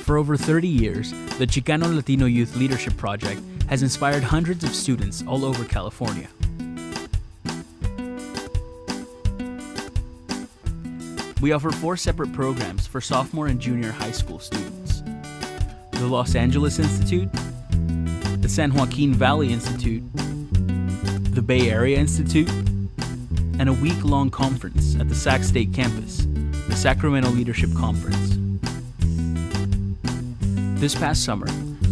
For over 30 years, the Chicano Latino Youth Leadership Project has inspired hundreds of students all over California. We offer 4 separate programs for sophomore and junior high school students: the Los Angeles Institute, the San Joaquin Valley Institute, the Bay Area Institute, and a week-long conference at the Sac State campus, the Sacramento Leadership Conference. This past summer,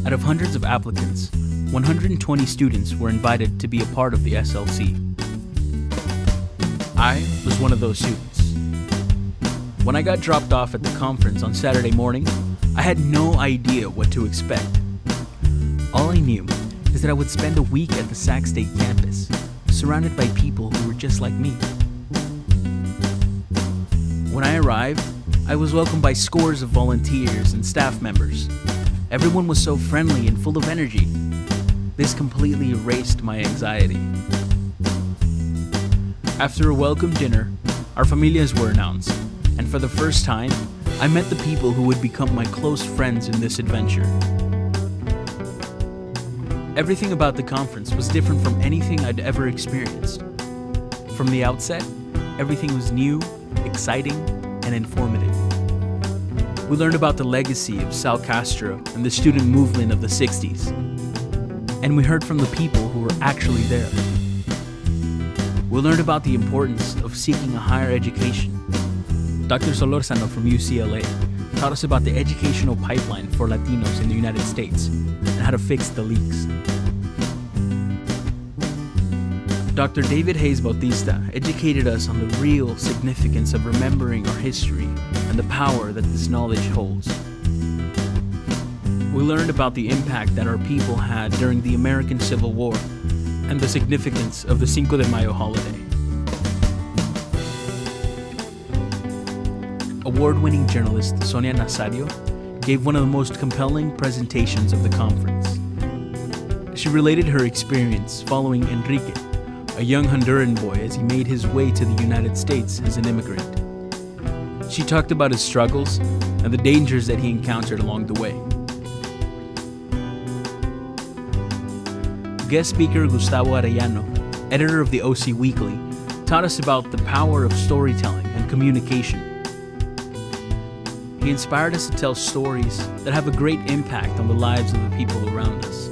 out of hundreds of applicants, 120 students were invited to be a part of the SLC. I was one of those students. When I got dropped off at the conference on Saturday morning, I had no idea what to expect. All I knew is that I would spend a week at the Sac State campus, surrounded by people who were just like me. When I arrived, I was welcomed by scores of volunteers and staff members. Everyone was so friendly and full of energy. This completely erased my anxiety. After a welcome dinner, our familias were announced, and for the first time, I met the people who would become my close friends in this adventure. Everything about the conference was different from anything I'd ever experienced. From the outset, everything was new, exciting, and informative. We learned about the legacy of Sal Castro and the student movement of the 60s. And we heard from the people who were actually there. We learned about the importance of seeking a higher education. Dr. Solórzano from UCLA taught us about the educational pipeline for Latinos in the United States and how to fix the leaks. Dr. David Hayes Bautista educated us on the real significance of remembering our history and the power that this knowledge holds. We learned about the impact that our people had during the American Civil War and the significance of the Cinco de Mayo holiday. Award-winning journalist Sonia Nazario gave one of the most compelling presentations of the conference. She related her experience following Enrique, a young Honduran boy, as he made his way to the United States as an immigrant. She talked about his struggles and the dangers that he encountered along the way. Guest speaker Gustavo Arellano, editor of the OC Weekly, taught us about the power of storytelling and communication. He inspired us to tell stories that have a great impact on the lives of the people around us.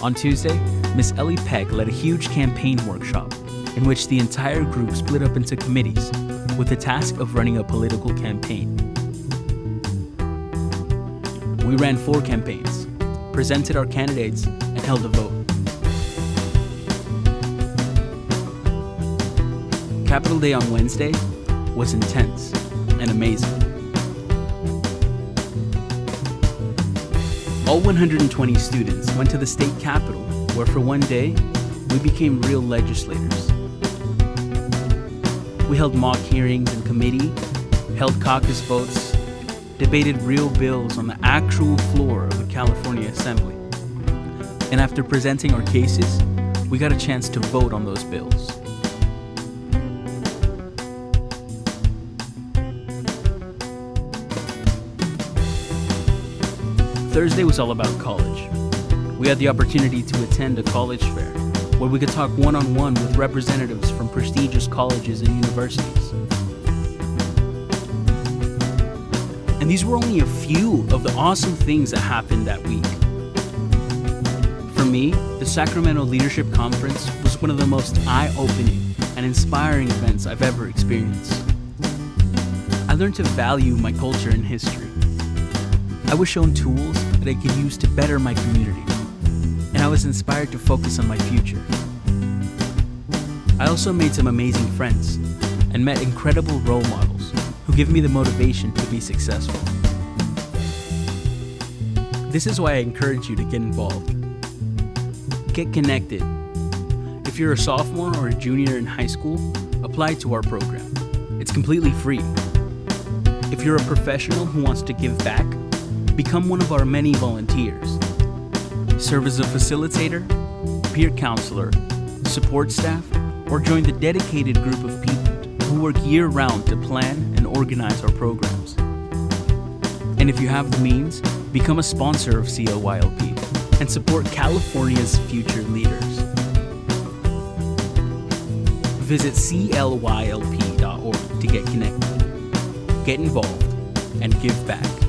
On Tuesday, Ms. Ellie Peck led a huge campaign workshop in which the entire group split up into committees with the task of running a political campaign. We ran 4 campaigns, presented our candidates, and held a vote. Capitol Day on Wednesday was intense and amazing. All 120 students went to the state capitol, where for one day, we became real legislators. We held mock hearings in committee, held caucus votes, debated real bills on the actual floor of the California Assembly. And after presenting our cases, we got a chance to vote on those bills. Thursday was all about college. We had the opportunity to attend a college fair where we could talk one-on-one with representatives from prestigious colleges and universities. And these were only a few of the awesome things that happened that week. For me, the Sacramento Leadership Conference was one of the most eye-opening and inspiring events I've ever experienced. I learned to value my culture and history. I was shown tools that I could use to better my community, and I was inspired to focus on my future. I also made some amazing friends and met incredible role models who give me the motivation to be successful. This is why I encourage you to get involved. Get connected. If you're a sophomore or a junior in high school, apply to our program. It's completely free. If you're a professional who wants to give back, become one of our many volunteers. Serve as a facilitator, peer counselor, support staff, or join the dedicated group of people who work year-round to plan and organize our programs. And if you have the means, become a sponsor of CLYLP and support California's future leaders. Visit clylp.org to get connected, get involved, and give back.